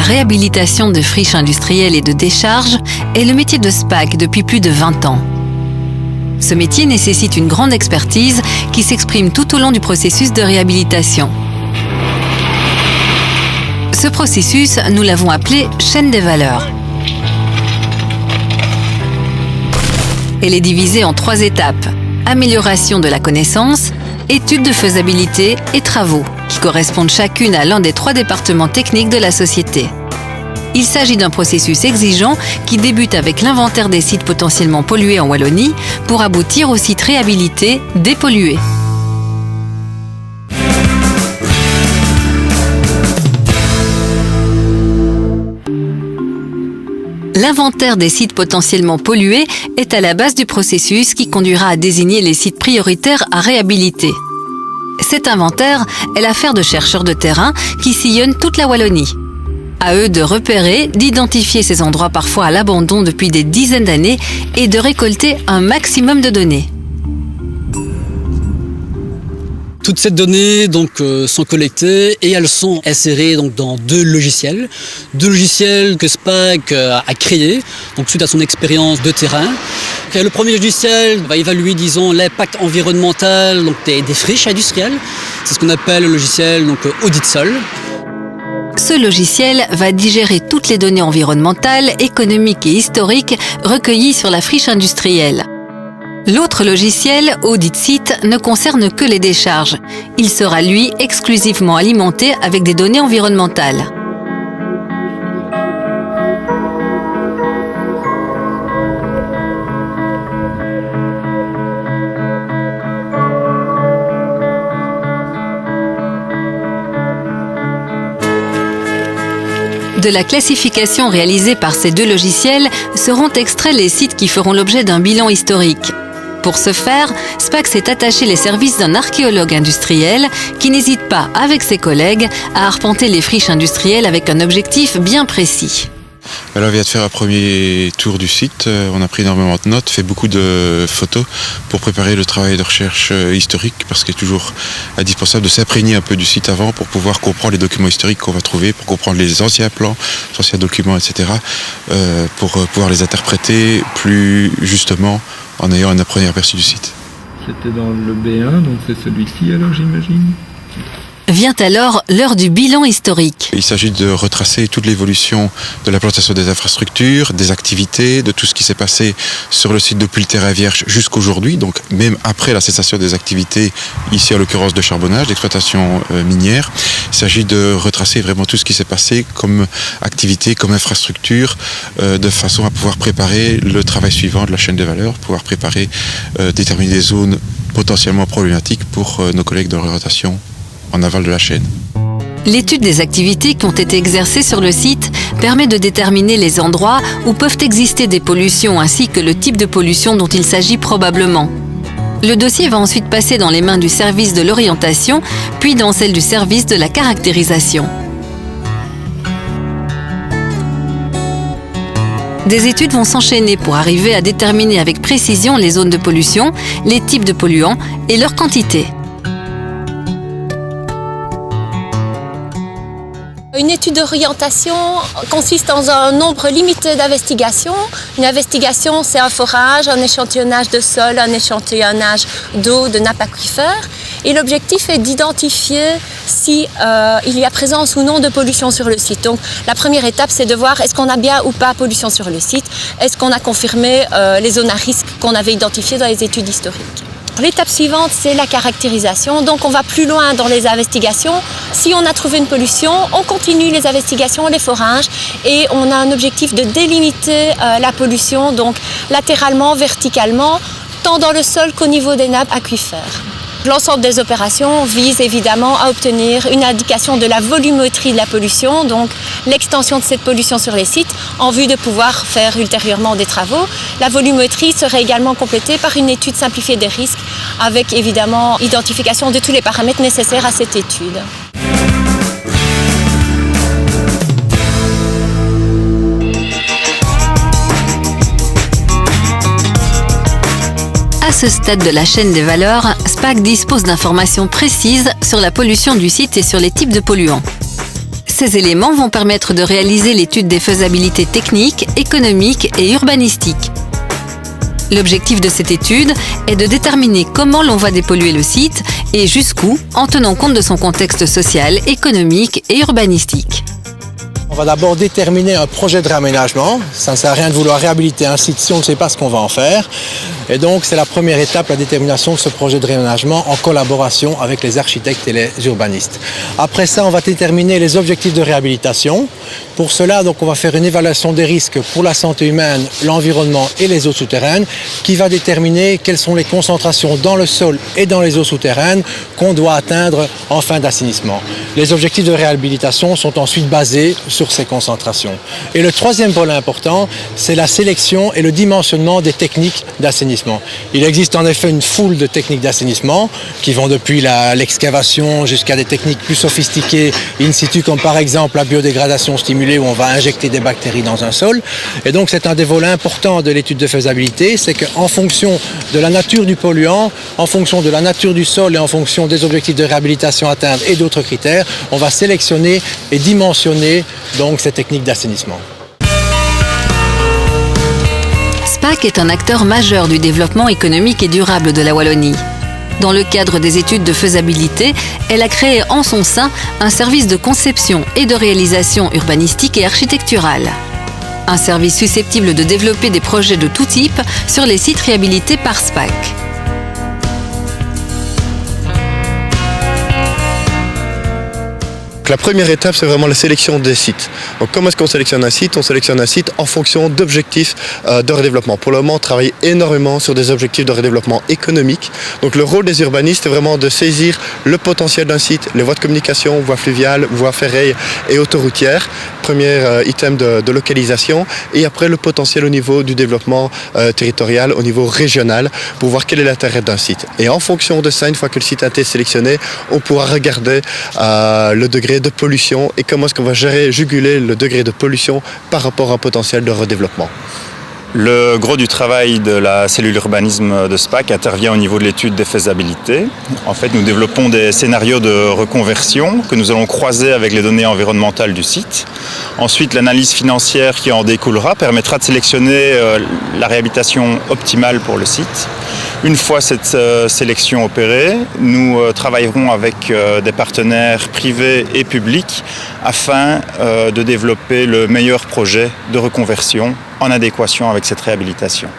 réhabilitation de friches industrielles et de décharges est le métier de SPAC depuis plus de 20 ans. Ce métier nécessite une grande expertise qui s'exprime tout au long du processus de réhabilitation. Ce processus, nous l'avons appelé chaîne des valeurs. Elle est divisée en 3 étapes: amélioration de la connaissance, étude de faisabilité et travaux, qui correspondent chacune à l'un des 3 départements techniques de la société. Il s'agit d'un processus exigeant qui débute avec l'inventaire des sites potentiellement pollués en Wallonie pour aboutir aux sites réhabilités, dépollués. L'inventaire des sites potentiellement pollués est à la base du processus qui conduira à désigner les sites prioritaires à réhabiliter. Cet inventaire est l'affaire de chercheurs de terrain qui sillonnent toute la Wallonie. À eux de repérer, d'identifier ces endroits parfois à l'abandon depuis des dizaines d'années et de récolter un maximum de données. Toutes ces données sont collectées et elles sont insérées dans 2 logiciels. 2 logiciels que SPAC a créés suite à son expérience de terrain. Le premier logiciel va évaluer l'impact environnemental des friches industrielles. C'est ce qu'on appelle le logiciel audit sol. Ce logiciel va digérer toutes les données environnementales, économiques et historiques recueillies sur la friche industrielle. L'autre logiciel, Audit Site, ne concerne que les décharges. Il sera, lui, exclusivement alimenté avec des données environnementales. De la classification réalisée par ces 2 logiciels seront extraits les sites qui feront l'objet d'un bilan historique. Pour ce faire, SPAC s'est attaché les services d'un archéologue industriel qui n'hésite pas, avec ses collègues, à arpenter les friches industrielles avec un objectif bien précis. Alors, on vient de faire un premier tour du site, on a pris énormément de notes, fait beaucoup de photos pour préparer le travail de recherche historique, parce qu'il est toujours indispensable de s'imprégner un peu du site avant pour pouvoir comprendre les documents historiques qu'on va trouver, pour comprendre les anciens plans, les anciens documents, etc., pour pouvoir les interpréter plus justement en ayant un premier aperçu du site. C'était dans le B1, donc c'est celui-ci alors j'imagine ? Vient alors l'heure du bilan historique. Il s'agit de retracer toute l'évolution de l'implantation des infrastructures, des activités, de tout ce qui s'est passé sur le site depuis le terrain vierge jusqu'aujourd'hui, donc même après la cessation des activités, ici en l'occurrence de charbonnage, d'exploitation minière. Il s'agit de retracer vraiment tout ce qui s'est passé comme activité, comme infrastructure, de façon à pouvoir préparer le travail suivant de la chaîne de valeur, pouvoir préparer, déterminer des zones potentiellement problématiques pour nos collègues de rotation en aval de la chaîne. L'étude des activités qui ont été exercées sur le site permet de déterminer les endroits où peuvent exister des pollutions ainsi que le type de pollution dont il s'agit probablement. Le dossier va ensuite passer dans les mains du service de l'orientation, puis dans celle du service de la caractérisation. Des études vont s'enchaîner pour arriver à déterminer avec précision les zones de pollution, les types de polluants et leur quantité. Une étude d'orientation consiste en un nombre limité d'investigations. Une investigation, c'est un forage, un échantillonnage de sol, un échantillonnage d'eau, de nappes aquifères. Et l'objectif est d'identifier si il y a présence ou non de pollution sur le site. Donc la première étape, c'est de voir est-ce qu'on a bien ou pas pollution sur le site. Est-ce qu'on a confirmé les zones à risque qu'on avait identifiées dans les études historiques. L'étape suivante, c'est la caractérisation. Donc on va plus loin dans les investigations. Si on a trouvé une pollution, on continue les investigations, les forages, et on a un objectif de délimiter la pollution, donc latéralement, verticalement, tant dans le sol qu'au niveau des nappes aquifères. L'ensemble des opérations vise évidemment à obtenir une indication de la volumétrie de la pollution, donc l'extension de cette pollution sur les sites, en vue de pouvoir faire ultérieurement des travaux. La volumétrie serait également complétée par une étude simplifiée des risques, avec évidemment identification de tous les paramètres nécessaires à cette étude. À ce stade de la chaîne des valeurs, SPAC dispose d'informations précises sur la pollution du site et sur les types de polluants. Ces éléments vont permettre de réaliser l'étude des faisabilités techniques, économiques et urbanistiques. L'objectif de cette étude est de déterminer comment l'on va dépolluer le site et jusqu'où, en tenant compte de son contexte social, économique et urbanistique. On va d'abord déterminer un projet de réaménagement. Ça ne sert à rien de vouloir réhabiliter un site si on ne sait pas ce qu'on va en faire. Et donc c'est la première étape, la détermination de ce projet de réaménagement en collaboration avec les architectes et les urbanistes. Après ça, on va déterminer les objectifs de réhabilitation. Pour cela, donc, on va faire une évaluation des risques pour la santé humaine, l'environnement et les eaux souterraines qui va déterminer quelles sont les concentrations dans le sol et dans les eaux souterraines qu'on doit atteindre en fin d'assainissement. Les objectifs de réhabilitation sont ensuite basés sur ces concentrations. Et le troisième pôle important, c'est la sélection et le dimensionnement des techniques d'assainissement. Il existe en effet une foule de techniques d'assainissement qui vont depuis l'excavation jusqu'à des techniques plus sophistiquées in situ, comme par exemple la biodégradation stimulée où on va injecter des bactéries dans un sol. Et donc c'est un des volets importants de l'étude de faisabilité, c'est qu'en fonction de la nature du polluant, en fonction de la nature du sol et en fonction des objectifs de réhabilitation atteints et d'autres critères, on va sélectionner et dimensionner donc ces techniques d'assainissement. SPAC est un acteur majeur du développement économique et durable de la Wallonie. Dans le cadre des études de faisabilité, elle a créé en son sein un service de conception et de réalisation urbanistique et architecturale. Un service susceptible de développer des projets de tout type sur les sites réhabilités par SPAC. La première étape, c'est vraiment la sélection des sites. Donc, comment est-ce qu'on sélectionne un site ? On sélectionne un site en fonction d'objectifs de redéveloppement. Pour le moment, on travaille énormément sur des objectifs de redéveloppement économique. Donc, le rôle des urbanistes est vraiment de saisir le potentiel d'un site, les voies de communication, voies fluviales, voies ferrées et autoroutières. Premier item de localisation. Et après, le potentiel au niveau du développement territorial, au niveau régional, pour voir quel est l'intérêt d'un site. Et en fonction de ça, une fois que le site a été sélectionné, on pourra regarder le degré de pollution et comment est-ce qu'on va juguler le degré de pollution par rapport à un potentiel de redéveloppement. Le gros du travail de la cellule urbanisme de SPAC intervient au niveau de l'étude des faisabilités. En fait, nous développons des scénarios de reconversion que nous allons croiser avec les données environnementales du site. Ensuite, l'analyse financière qui en découlera permettra de sélectionner la réhabilitation optimale pour le site. Une fois cette sélection opérée, nous travaillerons avec des partenaires privés et publics afin de développer le meilleur projet de reconversion en adéquation avec cette réhabilitation.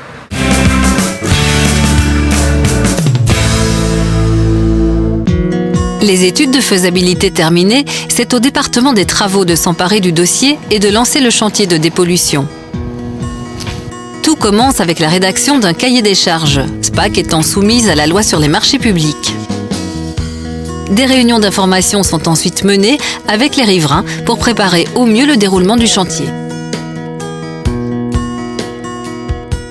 Les études de faisabilité terminées, c'est au département des travaux de s'emparer du dossier et de lancer le chantier de dépollution. Tout commence avec la rédaction d'un cahier des charges, SPAC étant soumise à la loi sur les marchés publics. Des réunions d'information sont ensuite menées avec les riverains pour préparer au mieux le déroulement du chantier.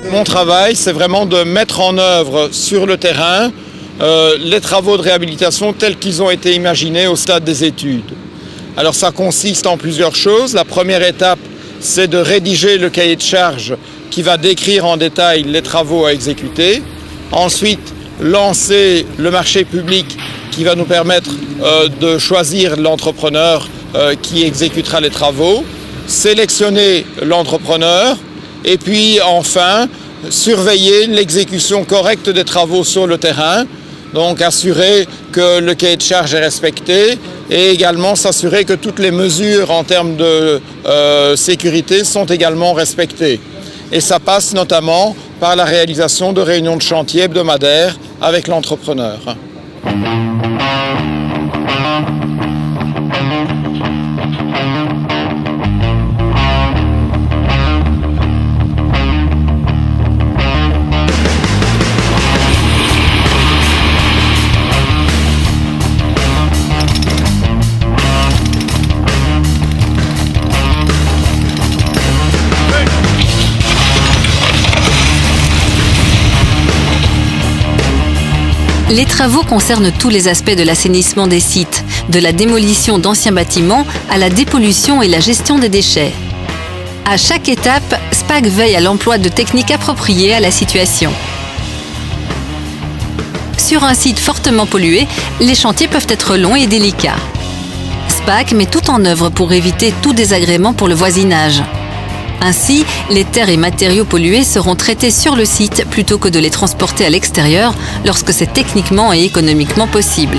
Mon travail, c'est vraiment de mettre en œuvre sur le terrain les travaux de réhabilitation tels qu'ils ont été imaginés au stade des études. Alors ça consiste en plusieurs choses. La première étape, c'est de rédiger le cahier de charges qui va décrire en détail les travaux à exécuter. Ensuite, lancer le marché public qui va nous permettre de choisir l'entrepreneur qui exécutera les travaux, sélectionner l'entrepreneur et puis enfin surveiller l'exécution correcte des travaux sur le terrain, donc assurer que le cahier de charge est respecté et également s'assurer que toutes les mesures en termes de sécurité sont également respectées. Et ça passe notamment par la réalisation de réunions de chantier hebdomadaires avec l'entrepreneur. Les travaux concernent tous les aspects de l'assainissement des sites, de la démolition d'anciens bâtiments à la dépollution et la gestion des déchets. À chaque étape, SPAC veille à l'emploi de techniques appropriées à la situation. Sur un site fortement pollué, les chantiers peuvent être longs et délicats. SPAC met tout en œuvre pour éviter tout désagrément pour le voisinage. Ainsi, les terres et matériaux pollués seront traités sur le site plutôt que de les transporter à l'extérieur lorsque c'est techniquement et économiquement possible.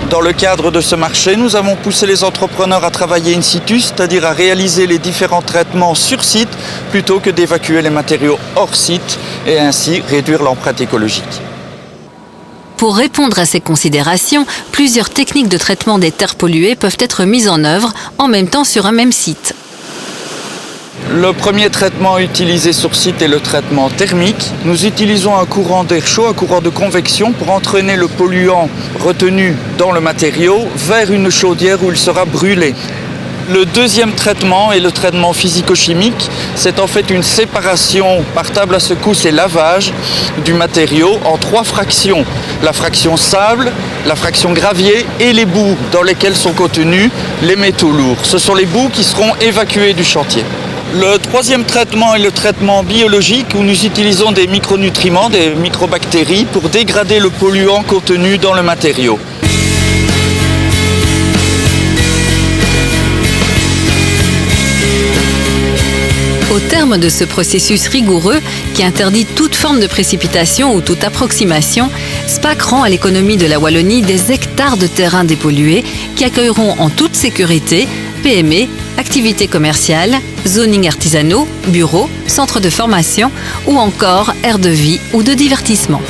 Dans le cadre de ce marché, nous avons poussé les entrepreneurs à travailler in situ, c'est-à-dire à réaliser les différents traitements sur site plutôt que d'évacuer les matériaux hors site et ainsi réduire l'empreinte écologique. Pour répondre à ces considérations, plusieurs techniques de traitement des terres polluées peuvent être mises en œuvre en même temps sur un même site. Le premier traitement utilisé sur site est le traitement thermique. Nous utilisons un courant d'air chaud, un courant de convection pour entraîner le polluant retenu dans le matériau vers une chaudière où il sera brûlé. Le deuxième traitement est le traitement physico-chimique. C'est en fait une séparation par table à secousse et lavage du matériau en 3 fractions. La fraction sable, la fraction gravier et les boues dans lesquelles sont contenus les métaux lourds. Ce sont les boues qui seront évacuées du chantier. Le troisième traitement est le traitement biologique où nous utilisons des micronutriments, des microbactéries pour dégrader le polluant contenu dans le matériau. Au terme de ce processus rigoureux qui interdit toute forme de précipitation ou toute approximation, SPAC rend à l'économie de la Wallonie des hectares de terrains dépollués qui accueilleront en toute sécurité PME, activités commerciales, zoning artisanaux, bureaux, centres de formation ou encore aires de vie ou de divertissement.